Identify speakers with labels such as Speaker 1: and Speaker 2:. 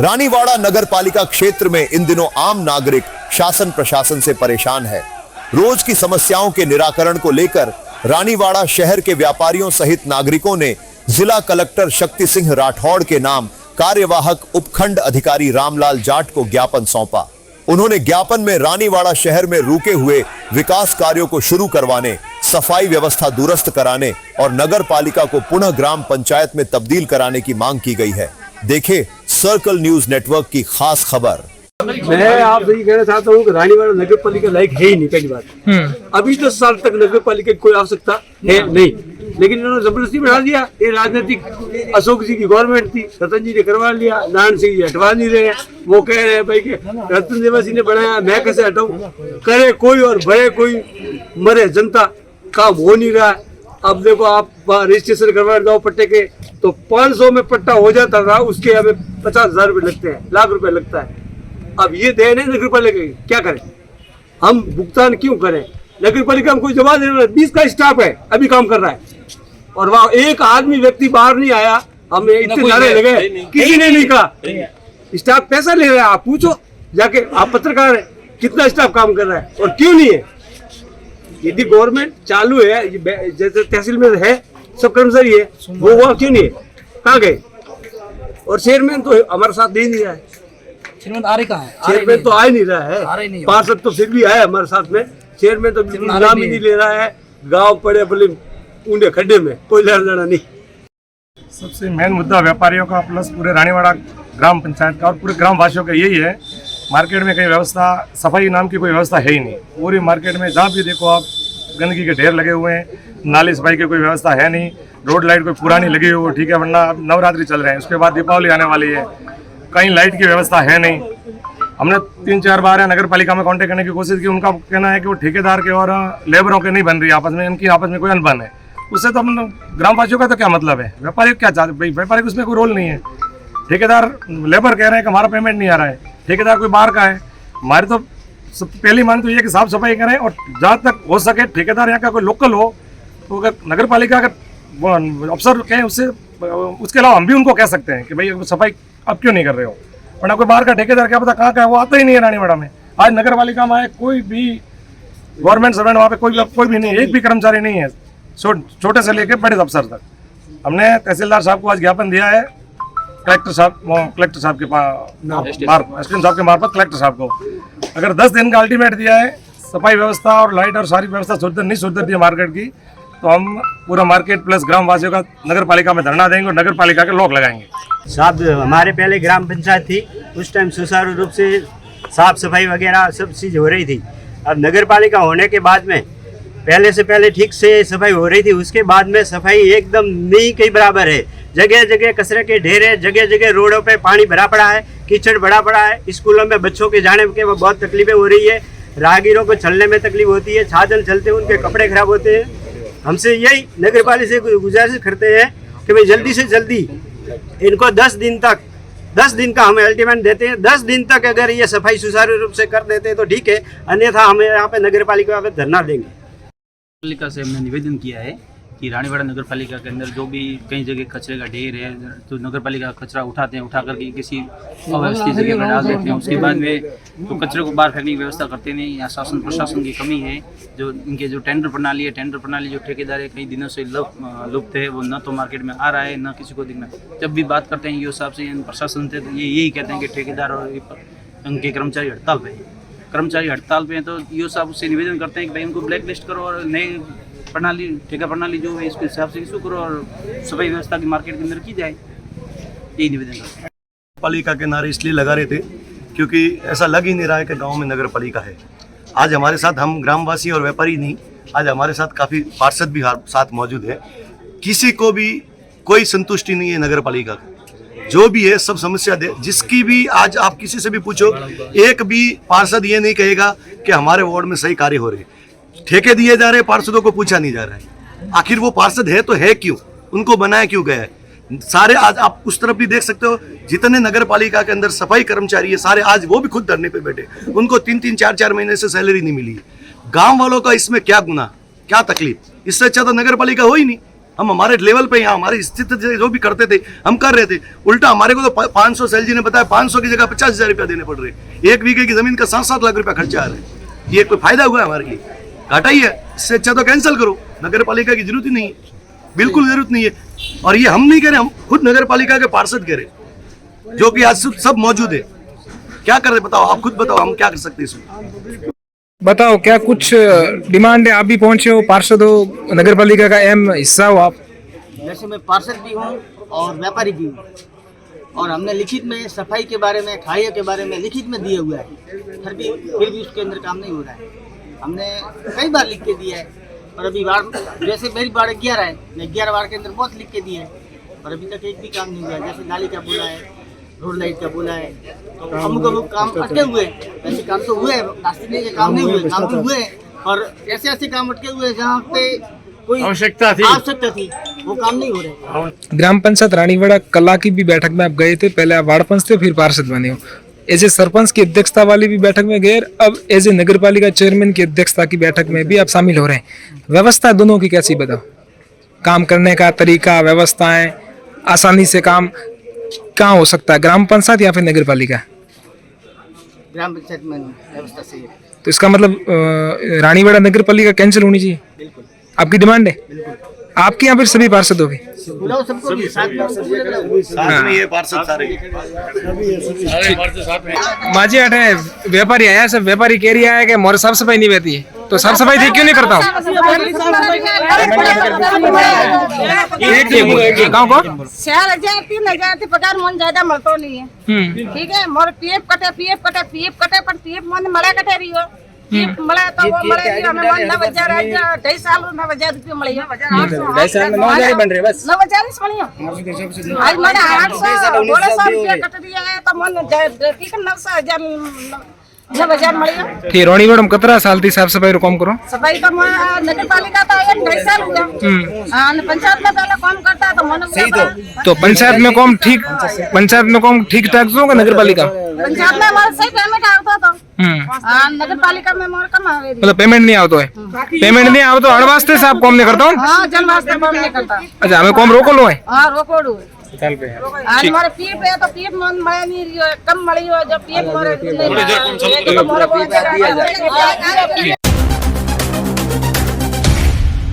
Speaker 1: रानीवाड़ा नगर पालिका क्षेत्र में इन दिनों आम नागरिक शासन प्रशासन से परेशान है। रोज की समस्याओं के निराकरण को लेकर रानीवाड़ा शहर के व्यापारियों सहित नागरिकों ने जिला कलेक्टर शक्ति सिंह राठौड़ के नाम कार्यवाहक उपखंड अधिकारी रामलाल जाट को ज्ञापन सौंपा। उन्होंने ज्ञापन में रानीवाड़ा शहर में रुके हुए विकास कार्यों को शुरू करवाने, सफाई व्यवस्था दुरुस्त कराने और नगर पालिका को पुनः ग्राम पंचायत में तब्दील कराने की मांग की गई है। देखें सर्कल न्यूज नेटवर्क की खास खबर।
Speaker 2: मैं आपसे ये कहना चाहता हूँ कि रानीवाड़ा नगर पालिका लायक है ही नहीं। पहली बात, अभी 10 साल तक नगर पालिका की कोई आवश्यकता है नहीं, लेकिन इन्होंने जबरदस्ती बढ़ा दिया। ये राजनीतिक अशोक जी की गवर्नमेंट थी, रतन जी ने करवा लिया, नारायण सिंह जी हटवा नहीं रहे। वो कह रहे हैं भाई कि रतन देवासी ने बनाया, मैं कैसे हटाऊं? करे कोई और भरे कोई, मरे जनता, काम हो नहीं रहा है। अब देखो, आप रजिस्ट्रेशन करवा जाओ पट्टे के तो 500 में पट्टा हो जाता था, उसके हमें 50,000 रुपए लगते हैं, लाख रुपए लगता है। अब ये देन है नगर पालिका, क्या करें हम? भुगतान क्यों करें? नगर पालिका में कोई जवाब देने वाला 20 का स्टाफ है, अभी काम कर रहा है, और वहाँ एक आदमी व्यक्ति बाहर नहीं आया। हमें इतने नारे लगे, किसी ने नहीं कहा। स्टाफ पैसा ले रहा है, आप पूछो जाके, आप पत्रकार है, कितना स्टाफ काम कर रहा है और क्यों नहीं है? यदि गवर्नमेंट चालू है, जैसे तहसील में है, सब कर्मचारी है, वो वहाँ क्यों नहीं है? कहाँ गए? और चेयरमैन तो हमारे साथ दे नहीं रहा है।
Speaker 3: चेयरमैन आ रहा है,
Speaker 2: चेयरमैन तो आ ही नहीं रहा है। पार्षद तो फिर भी आया हमारे साथ में, चेयरमैन तो नाम ही नहीं ले रहा है। गांव पड़े बोले ऊंडे खड्डे में, कोई लेना नहीं।
Speaker 4: सबसे मेन मुद्दा व्यापारियों का प्लस पूरे रानीवाड़ा ग्राम पंचायत का और पूरे ग्राम वासियों का यही है। मार्केट में कहीं व्यवस्था, सफाई नाम की कोई व्यवस्था है ही नहीं। पूरी मार्केट में जहाँ भी देखो आप, गंदगी के ढेर लगे हुए हैं, नाली सफाई की कोई व्यवस्था है नहीं। रोड लाइट कोई पुरानी लगी हुई, ठीक है, वरना अब नवरात्रि चल रहे हैं, उसके बाद दीपावली आने वाली है, कहीं लाइट की व्यवस्था है नहीं। हमने 3-4 बार नगर पालिका में कांटेक्ट करने की कोशिश की। उनका कहना है कि वो ठेकेदार के और लेबरों के नहीं बन रही आपस में, इनकी आपस में कोई अनबन है। उससे तो हम ग्रामवासियों का तो क्या मतलब है? व्यापारी क्या चाहते भाई? व्यापारी उसमें कोई रोल नहीं है। ठेकेदार, लेबर कह रहे हैं कि हमारा पेमेंट नहीं आ रहा है, ठेकेदार कोई बाहर का है। हमारी तो पहली मांग तो ये कि साफ सफाई करें, और जहाँ तक हो सके ठेकेदार यहाँ का कोई लोकल हो, तो अगर नगर पालिका का अफसर कहें उससे, उसके अलावा हम भी उनको कह सकते हैं कि भाई सफाई अब क्यों नहीं कर रहे हो। वरना कोई बाहर का ठेकेदार क्या पता कहाँ का है, वो आता ही नहीं है रानीवाड़ा में। आज नगर पालिका में आए कोई भी गवर्नमेंट सर्वेंट वहाँ पे कोई भी नहीं है, एक भी कर्मचारी नहीं है, छोटे से लेकर बड़े अफसर तक। हमने तहसीलदार साहब को आज ज्ञापन दिया है, कलेक्टर साहब के एसडीएम साहब के मार्फत कलेक्टर साहब को। अगर 10 दिन का अल्टीमेट दिया है, सफाई व्यवस्था और लाइट और सारी व्यवस्था सुधर दी है मार्केट की, तो हम पूरा मार्केट प्लस ग्राम वासियों का नगर पालिका में धरना देंगे और नगर पालिका के लॉक लगाएंगे।
Speaker 5: साहब, हमारे पहले ग्राम पंचायत थी, उस टाइम सुचारू रूप से साफ सफाई वगैरह सब चीज़ हो रही थी। अब नगर पालिका होने के बाद में पहले से पहले ठीक से सफाई हो रही थी, उसके बाद में सफाई एकदम नहीं के बराबर है। जगह जगह कचरे के ढेर है, जगह जगह रोडों पे पानी भरा पड़ा है, कीचड़ भरा पड़ा है। स्कूलों में बच्चों के जाने के बहुत तकलीफें हो रही है, राहगीरों को चलने में तकलीफ होती है, साधन चलते हैं उनके कपड़े खराब होते हैं। हमसे यही नगर पालिका से गुजारिश करते हैं कि भाई जल्दी से जल्दी इनको 10 दिन का हमें अल्टीमेट देते हैं। 10 दिन तक अगर ये सफाई सुचारू रूप से कर देते हैं तो ठीक है, अन्यथा हमें यहाँ पे नगर पालिका पे धरना देंगे।
Speaker 3: पालिका से हमने निवेदन किया है कि रानीवाड़ा नगर पालिका के अंदर जो भी कई जगह कचरे का ढेर है, तो नगर पालिका कचरा उठाते हैं, उठा करके किसी अव्यवस्थित जगह पर डाल देते हैं। उसके बाद में तो कचरे को बाहर फेंकने की व्यवस्था करते नहीं। यहाँ शासन प्रशासन की कमी है। जो इनके जो टेंडर प्रणाली जो ठेकेदार है कई दिनों से लुप्त है, वो न तो मार्केट में आ रहा है, न किसी को दिखना। जब भी बात करते हैं ईओ साहब से, प्रशासन से, तो ये यही कहते हैं कि ठेकेदार और उनके कर्मचारी हड़ताल पे हैं। तो ईओ साहब उससे निवेदन करते हैं कि भाई उनको ब्लैक लिस्ट करो और नई प्रणाली, ठेका प्रणाली जो है इसके हिसाब से इशू करो और सफाई व्यवस्था की मार्केट के अंदर की जाए। यही निवेदन करते हैं।
Speaker 6: पालिका के नारे इसलिए लगा रहे थे क्योंकि ऐसा लग ही नहीं रहा है कि गांव में नगर पालिका है। आज हमारे साथ, हम ग्रामवासी और व्यापारी नहीं, आज हमारे साथ काफ़ी पार्षद भी साथ मौजूद है। किसी को भी कोई संतुष्टि नहीं है नगर पालिका की। जो भी है सब समस्या दे, जिसकी भी आज आप किसी से भी पूछो, एक भी पार्षद ये नहीं कहेगा कि हमारे वार्ड में सही कार्य हो रहे। ठेके दिए जा रहे, पार्षदों को पूछा नहीं जा रहा है। आखिर वो पार्षद है तो है क्यों, उनको बनाया क्यों गया है? सारे आज आप उस तरफ भी देख सकते हो, जितने नगर पालिका के अंदर सफाई कर्मचारी है सारे आज वो भी खुद धरने पे बैठे, उनको 3-3, 4-4 महीने से सैलरी नहीं मिली है। गांव वालों का इसमें क्या गुनाह क्या तकलीफ? इससे अच्छा तो नगर पालिका हो ही नहीं। हम हमारे लेवल पे यहाँ हमारी स्थिति जो भी करते थे हम कर रहे थे। उल्टा हमारे को तो 500 सैलरी ने बताया 500 की जगह 50,000 रुपया देने पड़ रहे। 1 बीघे की जमीन का 7-7 लाख रुपया खर्चा आ रहा है। ये कोई फायदा हुआ है हमारे लिए? घाटा ही है। इससे अच्छा तो कैंसिल करो, नगर पालिका की जरूरत ही नहीं है, बिल्कुल जरूरत नहीं है। और ये हम नहीं कह रहे, हम खुद नगर पालिका के पार्षद कह रहे, जो कि आज सब मौजूद है। क्या कर रहे बताओ, आप खुद बताओ, हम क्या कर सकते हैं इसमें?
Speaker 7: बताओ, क्या कुछ डिमांड है? आप भी पहुंचे हो, पार्षद हो, नगर पालिका का अहम हिस्सा हो आप।
Speaker 8: जैसे मैं पार्षद भी हूँ और व्यापारी भी हूँ, और हमने लिखित में सफाई के बारे में, खाइयों के बारे में लिखित में दिए हुआ है, फिर भी उसके अंदर काम नहीं हो रहा है। हमने कई बार लिख के दिया है, और अभी वार्ड, जैसे मेरी वार्ड 11 है, मैं 11 वार्ड के अंदर बहुत लिख के दिए हैं, और अभी तक एक भी काम नहीं हुआ है। जैसे नाली का बोला है, रोड लाइट का बोला है, तो अमुक काम अटके हुए हैं। ऐसे काम तो हुए हैं, रास्ते के काम नहीं हुए, काम तो हुए हैं, और ऐसे ऐसे काम अटके हुए हैं जहाँ पे कोई आवश्यकता थी वो काम नहीं हो रहे।
Speaker 7: ग्राम पंचायत रानीवाड़ा कला की भी बैठक में आप गए थे, पहले आप वार्ड पंच थे, फिर पार्षद बने हो। एज ए सरपंच की अध्यक्षता वाली भी बैठक में गए, अब एज ए नगर पालिका चेयरमैन की अध्यक्षता की बैठक में भी आप शामिल हो रहे हैं। व्यवस्था दोनों की कैसी बताओ? काम करने का तरीका, व्यवस्थाएं, आसानी से काम कहाँ हो सकता है, ग्राम पंचायत या फिर नगर पालिका?
Speaker 8: ग्राम पंचायत में व्यवस्था सही है।
Speaker 7: तो इसका मतलब रानीवाड़ा नगर पालिका कैंसिल होनी चाहिए,
Speaker 8: बिल्कुल
Speaker 7: आपकी डिमांड है? आपके यहाँ फिर सभी पार्षद हो गए?
Speaker 8: बुलाओ सबको भी, साथ में
Speaker 6: ये पार्षद सारे
Speaker 7: माझी अठे व्यापारी आया, सब व्यापारी कह रही है कि मोर साफ सफाई नहीं रहती है, तो साफ सफाई ठीक क्यों नहीं करता हूँ? गाँव को
Speaker 9: 4,000 3,000 पगार मन ज्यादा મળતો नहीं है। ठीक है, मोर पीएफ कटे पर पीएफ मन મળે कटे रही हो, पीएफ મળે तो वो મળે नहीं, हमें 9,000 2 साल 9,000 रुपये मળી हो। 2 साल में 9,000 बन रहे बस, 9,000 मળી हो। आज मैंने 800 रुपया कट दिया है, तो मन ठीक है 9,000 मળી हो।
Speaker 7: ठीक, रानीवाड़ा में कितना साल थी साफ सफाई रो काम करो?
Speaker 9: सफाई तो नगर पालिका तो 1-2 साल हो गया। पंचायत में पहले काम करता तो मन
Speaker 7: तो पंचायत में काम ठीक ठाक होगा, नगर पालिका
Speaker 9: पंचायत में हमारा सही पेमेंट आता था, नगर पालिका में हमारा कम आवे।
Speaker 7: मतलब पेमेंट नहीं आवतो है? पेमेंट नहीं आवतो हर वास्ते से आप काम नहीं करता हूँ?
Speaker 9: हाँ, जन वास्ते काम नहीं करता।
Speaker 7: अच्छा, हमें काम रोको लो है?
Speaker 9: हाँ, रोकोड़ू आज हमारे पीएफ है तो पीएफ मन मळे नहीं रही हो, कम मળી हो, जब पीएफ मरे